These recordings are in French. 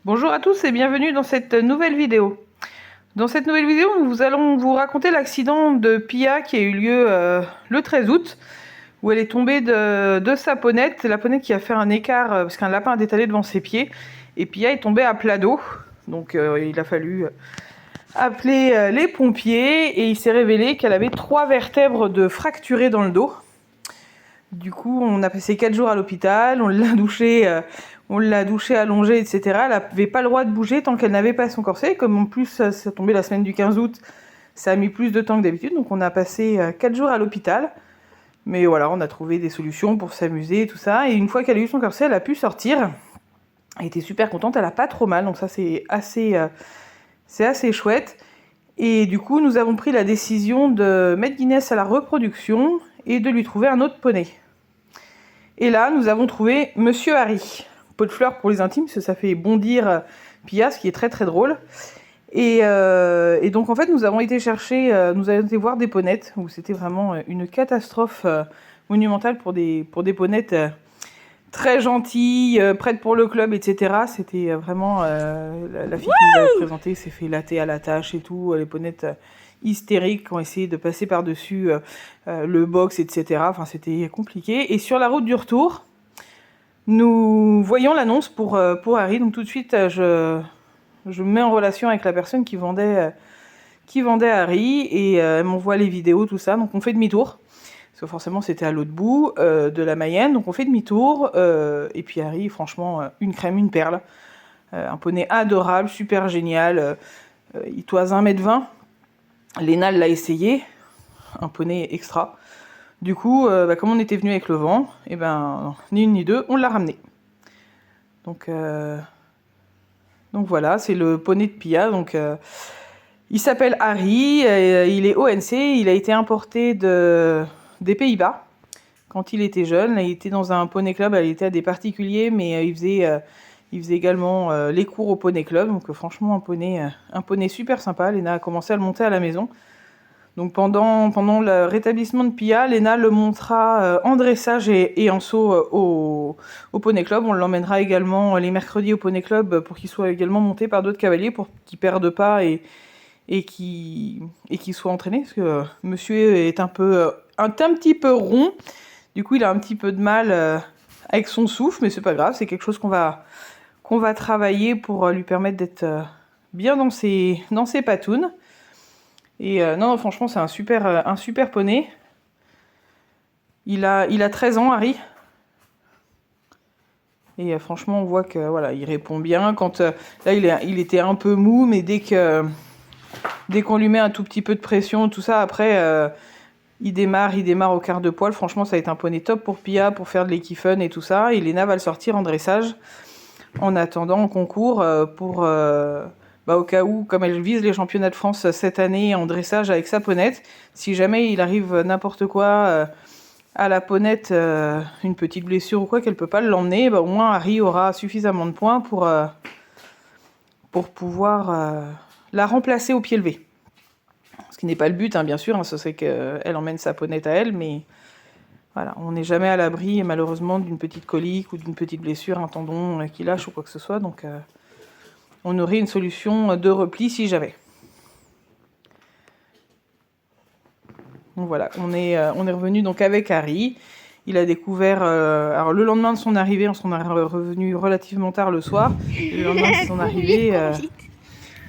Bonjour à tous et bienvenue dans cette nouvelle vidéo. Dans cette nouvelle vidéo, nous allons vous raconter l'accident de Pia qui a eu lieu le 13 août, où elle est tombée de sa ponette, la ponette qui a fait un écart parce qu'un lapin a détalé devant ses pieds, et Pia est tombée à plat dos. Donc il a fallu appeler les pompiers, et il s'est révélé qu'elle avait 3 vertèbres de fracturées dans le dos. Du coup, on a passé 4 jours à l'hôpital, on l'a douchée allongée, etc. Elle n'avait pas le droit de bouger tant qu'elle n'avait pas son corset. Comme en plus, ça tombait la semaine du 15 août, ça a mis plus de temps que d'habitude. Donc on a passé 4 jours à l'hôpital. Mais voilà, on a trouvé des solutions pour s'amuser, tout ça. Et une fois qu'elle a eu son corset, elle a pu sortir. Elle était super contente, elle a pas trop mal. Donc ça, c'est assez chouette. Et du coup, nous avons pris la décision de mettre Guinness à la reproduction et de lui trouver un autre poney. Et là, nous avons trouvé Monsieur Harry. Pot de fleurs pour les intimes, parce que ça fait bondir Pia, ce qui est très très drôle. Et donc en fait, nous avons été voir des ponettes, où c'était vraiment une catastrophe monumentale pour des ponettes très gentilles, prêtes pour le club, etc. C'était vraiment la fille qui nous avait présenté s'est fait latter à la tâche et tout, les ponettes hystériques qui ont essayé de passer par-dessus le box, etc. Enfin, c'était compliqué. Et sur la route du retour, nous voyons l'annonce pour Harry. Donc tout de suite, je me mets en relation avec la personne qui vendait Harry, et elle m'envoie les vidéos, tout ça. Donc on fait demi-tour. Parce que forcément, c'était à l'autre bout de la Mayenne. Donc on fait demi-tour. Et puis Harry, franchement, une crème, une perle. Un poney adorable, super génial. Il toise 1,20 m. Léna l'a essayé. Un poney extra. Du coup, comme on était venu avec le vent, et ni une ni deux, on l'a ramené. Donc voilà, c'est le poney de Pia. Donc il s'appelle Harry, il est ONC, il a été importé des Pays-Bas quand il était jeune. Il était dans un poney club, il était à des particuliers, mais il faisait également les cours au poney club. Donc franchement, un poney super sympa. Léna a commencé à le monter à la maison. Donc pendant le rétablissement de Pia, Léna le montera en dressage et en saut au poney club. On l'emmènera également les mercredis au poney club pour qu'il soit également monté par d'autres cavaliers, pour qu'il perde pas et qu'il soit entraîné, parce que monsieur est un petit peu rond. Du coup, il a un petit peu de mal avec son souffle, mais c'est pas grave, c'est quelque chose qu'on va travailler pour lui permettre d'être bien dans ses patounes. Et non, franchement, c'est un super poney. Il a 13 ans, Harry. Et franchement, on voit que voilà, il répond bien. Là, il était un peu mou, mais dès qu'on lui met un tout petit peu de pression, tout ça, après, il démarre au quart de poil. Franchement, ça va être un poney top pour Pia, pour faire de l'équifun et tout ça. Et Léna va le sortir en dressage en attendant en concours au cas où, comme elle vise les championnats de France cette année en dressage avec sa ponette, si jamais il arrive n'importe quoi à la ponette, une petite blessure ou quoi, qu'elle peut pas l'emmener, au moins Harry aura suffisamment de points pour pouvoir la remplacer au pied levé. Ce qui n'est pas le but, bien sûr, ce serait qu'elle emmène sa ponette à elle, mais voilà, on n'est jamais à l'abri, malheureusement, d'une petite colique ou d'une petite blessure, un tendon qui lâche ou quoi que ce soit, donc on aurait une solution de repli si jamais. Donc voilà, on est revenu donc avec Harry. Il a découvert, alors le lendemain de son arrivée, on s'en est revenu relativement tard le soir. Et le lendemain de son arrivée,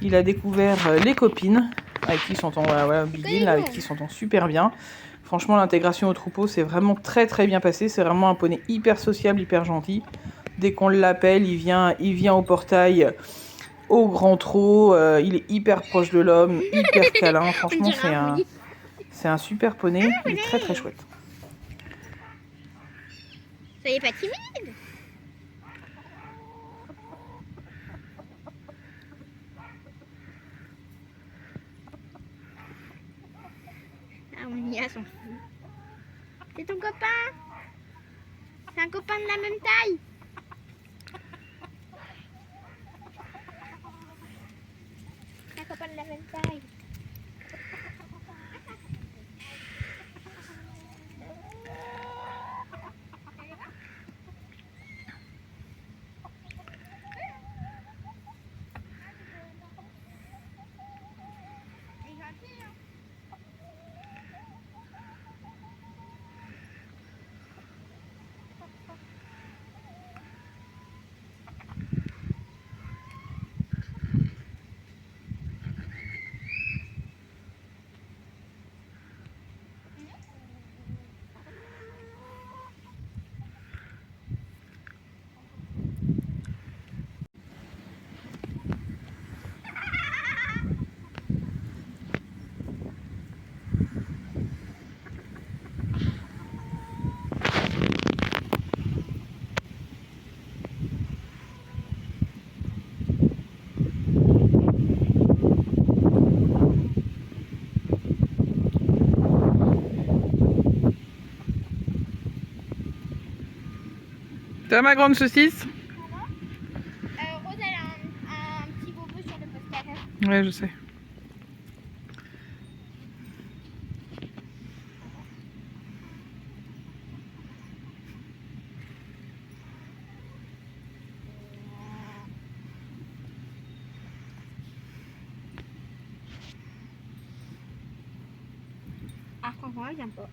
il a découvert les copines avec qui il s'entend, Bigil, avec qui il s'entend super bien. Franchement, l'intégration au troupeau, c'est vraiment très très bien passé. C'est vraiment un poney hyper sociable, hyper gentil. Dès qu'on l'appelle, il vient au portail au grand trot. Il est hyper proche de l'homme, hyper câlin. Franchement, c'est un super poney. Il est très très chouette. Soyez pas timide. Ah, on y a son fou. C'est ton copain. C'est un copain de la même taille. C'est un copain de la même taille. Toi, ma grande saucisse? Rose, elle a un petit bobo sur le poster. Ouais, je sais. Ah, franchement, j'aime pas.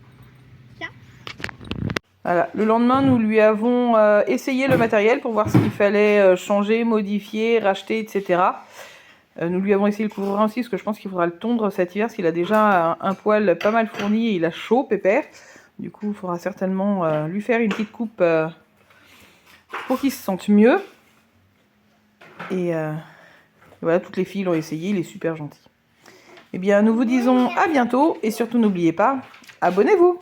Tiens. Voilà. Le lendemain, nous lui avons essayé le matériel pour voir ce qu'il fallait changer, modifier, racheter, etc. Nous lui avons essayé le couvreur aussi, parce que je pense qu'il faudra le tondre cet hiver, parce qu'il a déjà un poil pas mal fourni et il a chaud, pépère. Du coup, il faudra certainement lui faire une petite coupe pour qu'il se sente mieux. Et voilà, toutes les filles l'ont essayé, il est super gentil. Eh bien, nous vous disons à bientôt, et surtout n'oubliez pas, abonnez-vous!